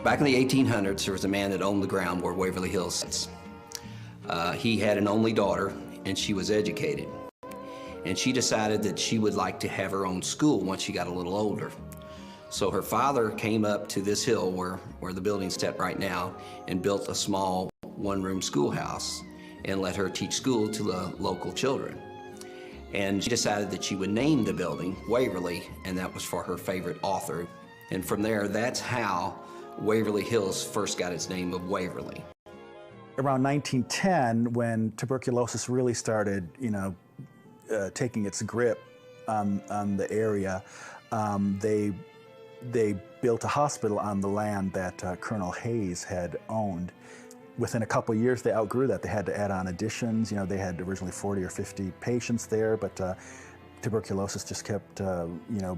Back in the 1800s, there was a man that owned the ground where Waverly Hills sits. He had an only daughter, and she was educated. And she decided that she would like to have her own school once she got a little older. So her father came up to this hill where the building's set right now and built a small one-room schoolhouse and let her teach school to the local children. And she decided that she would name the building Waverly, and that was for her favorite author. And from there, that's how Waverly Hills first got its name of Waverly. Around 1910, when tuberculosis really started, taking its grip on the area, they built a hospital on the land that Colonel Hayes had owned. Within a couple of years, they outgrew that. They had to add on additions. They had originally 40 or 50 patients there, but tuberculosis just kept,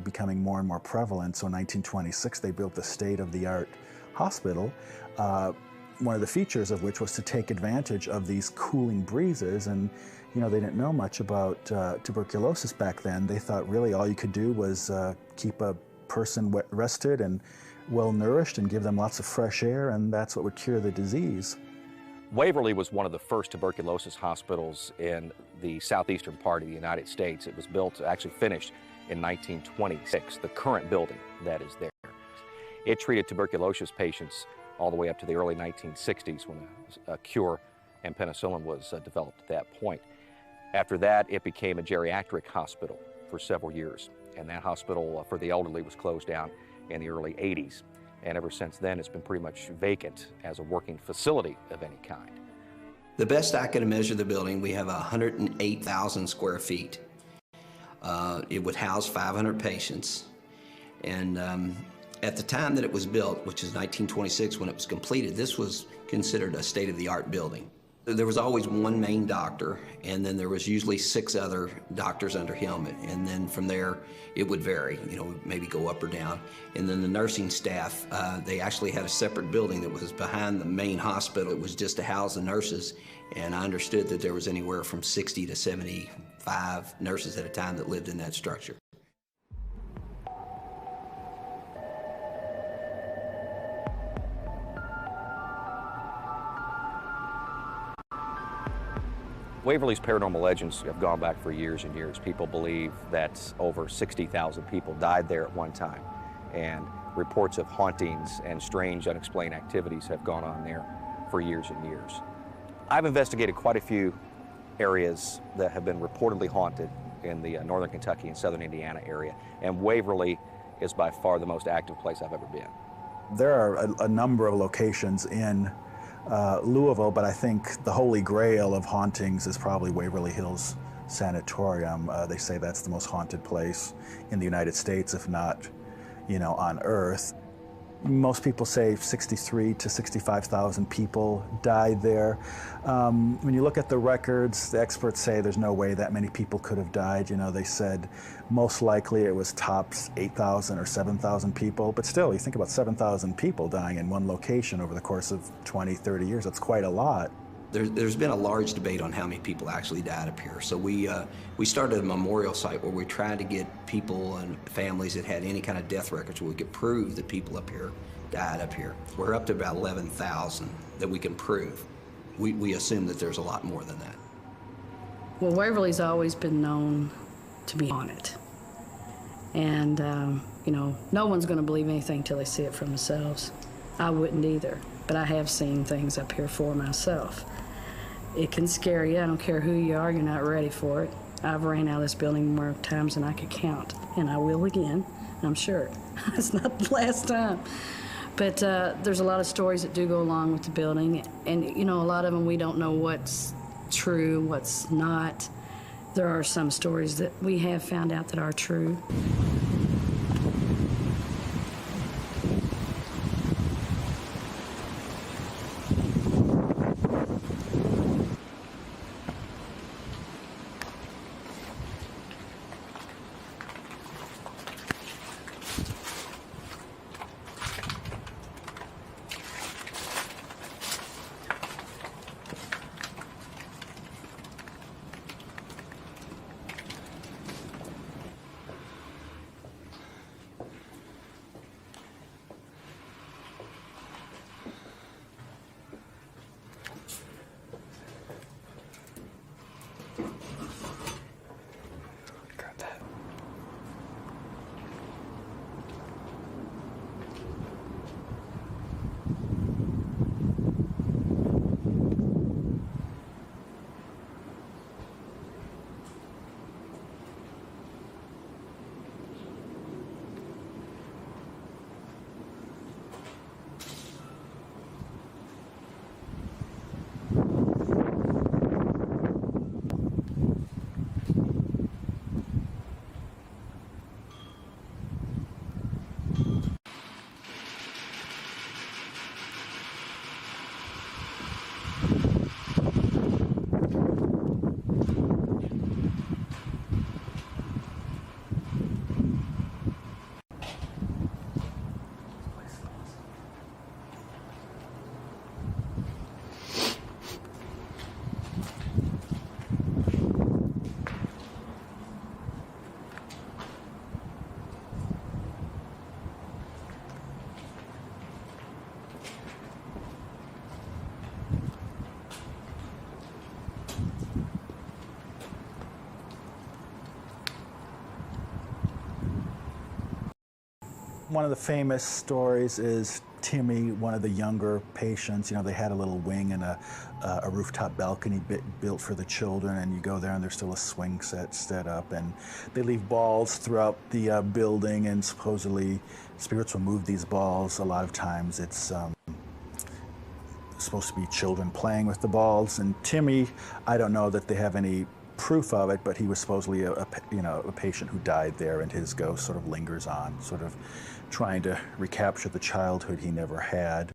becoming more and more prevalent. So in 1926, they built the state-of-the-art hospital. One of the features of which was to take advantage of these cooling breezes. And, they didn't know much about tuberculosis back then. They thought really all you could do was keep a person rested and well-nourished and give them lots of fresh air, and that's what would cure the disease. Waverly was one of the first tuberculosis hospitals in the southeastern part of the United States. It was built, actually finished in 1926, the current building that is there. It treated tuberculosis patients all the way up to the early 1960s when a cure and penicillin was developed at that point. After that, it became a geriatric hospital for several years, and that hospital for the elderly was closed down in the early 80s. And ever since then, it's been pretty much vacant as a working facility of any kind. The best I could measure the building, we have 108,000 square feet. It would house 500 patients. And at the time that it was built, which is 1926 when it was completed, this was considered a state-of-the-art building. There was always one main doctor, and then there was usually 6 other doctors under him, and then from there it would vary, maybe go up or down. And then the nursing staff, they actually had a separate building that was behind the main hospital. It was just to house the nurses, and I understood that there was anywhere from 60 to 75 nurses at a time that lived in that structure. Waverly's paranormal legends have gone back for years and years. People believe that over 60,000 people died there at one time, and reports of hauntings and strange unexplained activities have gone on there for years and years. I've investigated quite a few areas that have been reportedly haunted in the northern Kentucky and southern Indiana area, and Waverly is by far the most active place I've ever been. There are a number of locations in Louisville, but I think the holy grail of hauntings is probably Waverly Hills Sanatorium. They say that's the most haunted place in the United States, if not, on Earth. Most people say 63 to 65,000 people died there. When you look at the records, the experts say there's no way that many people could have died. They said most likely it was tops 8,000 or 7,000 people. But still, you think about 7,000 people dying in one location over the course of 20, 30 years. That's quite a lot. There's been a large debate on how many people actually died up here. So we started a memorial site where we tried to get people and families that had any kind of death records where we could prove that people up here died up here. We're up to about 11,000 that we can prove. We assume that there's a lot more than that. Well, Waverly's always been known to be haunted. And, no one's going to believe anything till they see it for themselves. I wouldn't either, but I have seen things up here for myself. It can scare you. I don't care who you are, you're not ready for it. I've ran out of this building more times than I could count, and I will again, I'm sure. It's not the last time. But there's a lot of stories that do go along with the building, and a lot of them we don't know what's true, what's not. There are some stories that we have found out that are true. One of the famous stories is Timmy, one of the younger patients. You know, they had a little wing and a rooftop balcony built for the children, and you go there and there's still a swing set up, and they leave balls throughout the building, and supposedly spirits will move these balls. A lot of times it's supposed to be children playing with the balls. And Timmy, I don't know that they have any proof of it, but he was supposedly a patient who died there, and his ghost sort of lingers on, sort of trying to recapture the childhood he never had.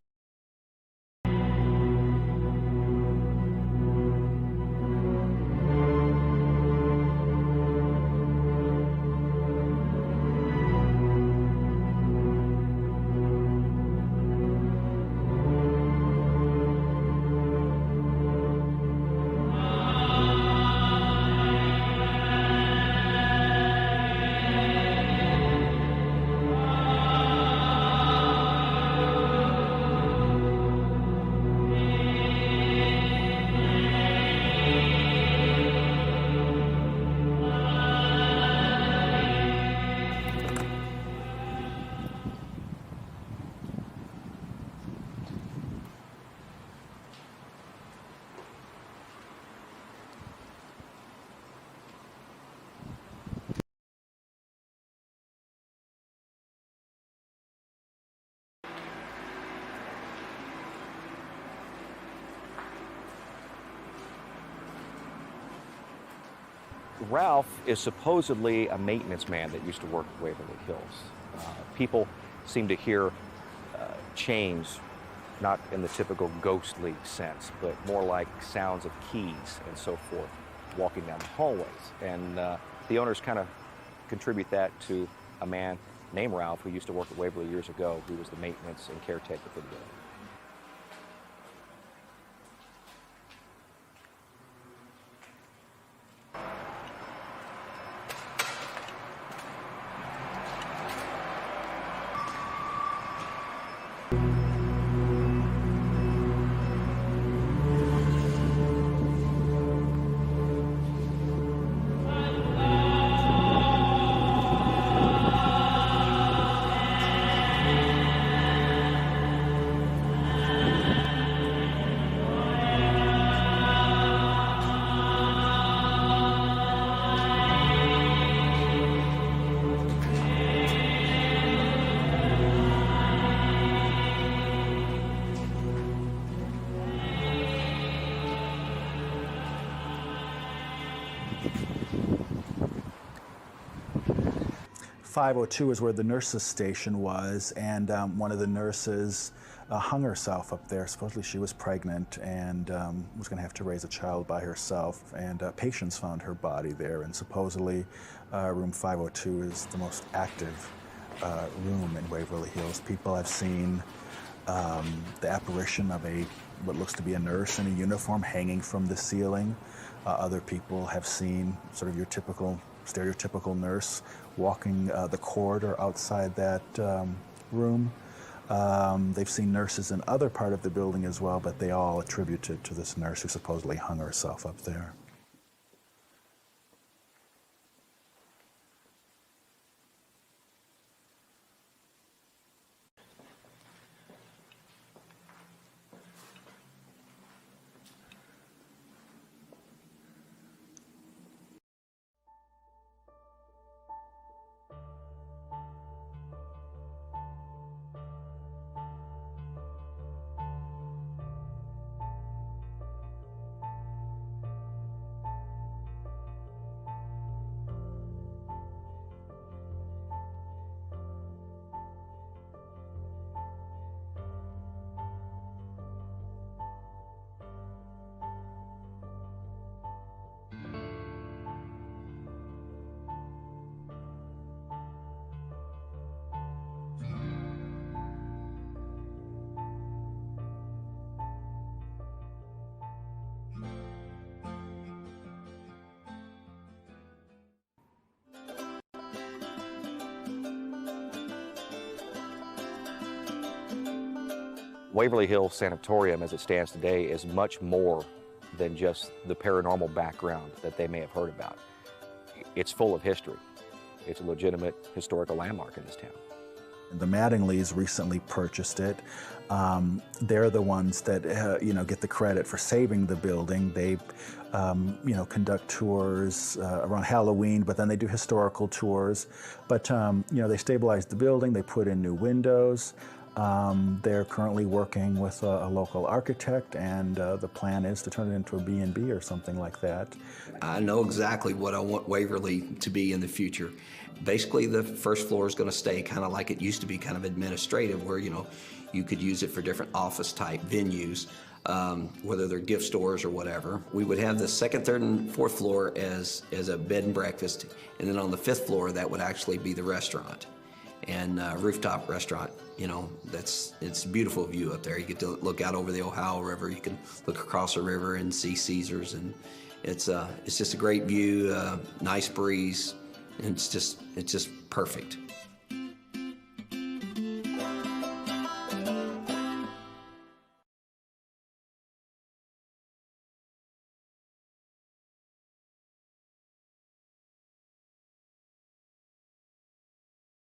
Ralph is supposedly a maintenance man that used to work at Waverly Hills. People seem to hear chains, not in the typical ghostly sense, but more like sounds of keys and so forth, walking down the hallways. And the owners kind of contribute that to a man named Ralph who used to work at Waverly years ago, who was the maintenance and caretaker for the building. .502 is where the nurses' station was, and one of the nurses hung herself up there. Supposedly she was pregnant and was going to have to raise a child by herself, and patients found her body there, and supposedly room 502 is the most active room in Waverly Hills. People have seen the apparition of what looks to be a nurse in a uniform hanging from the ceiling. Other people have seen sort of your typical stereotypical nurse walking the corridor outside that room. They've seen nurses in other part of the building as well, but they all attribute it to this nurse who supposedly hung herself up there. Waverly Hills Sanatorium, as it stands today, is much more than just the paranormal background that they may have heard about. It's full of history. It's a legitimate historical landmark in this town. The Mattingleys recently purchased it. They're the ones that get the credit for saving the building. They conduct tours around Halloween, but then they do historical tours. But they stabilized the building. They put in new windows. They're currently working with a local architect, and the plan is to turn it into a B&B or something like that. I know exactly what I want Waverly to be in the future. Basically, the first floor is going to stay kind of like it used to be, kind of administrative, where you could use it for different office type venues, whether they're gift stores or whatever. We would have the second, third, and fourth floor as a bed and breakfast, and then on the fifth floor that would actually be the restaurant and rooftop restaurant. It's a beautiful view up there. You get to look out over the Ohio River. You can look across the river and see Caesars, and it's just a great view, nice breeze, and it's just perfect.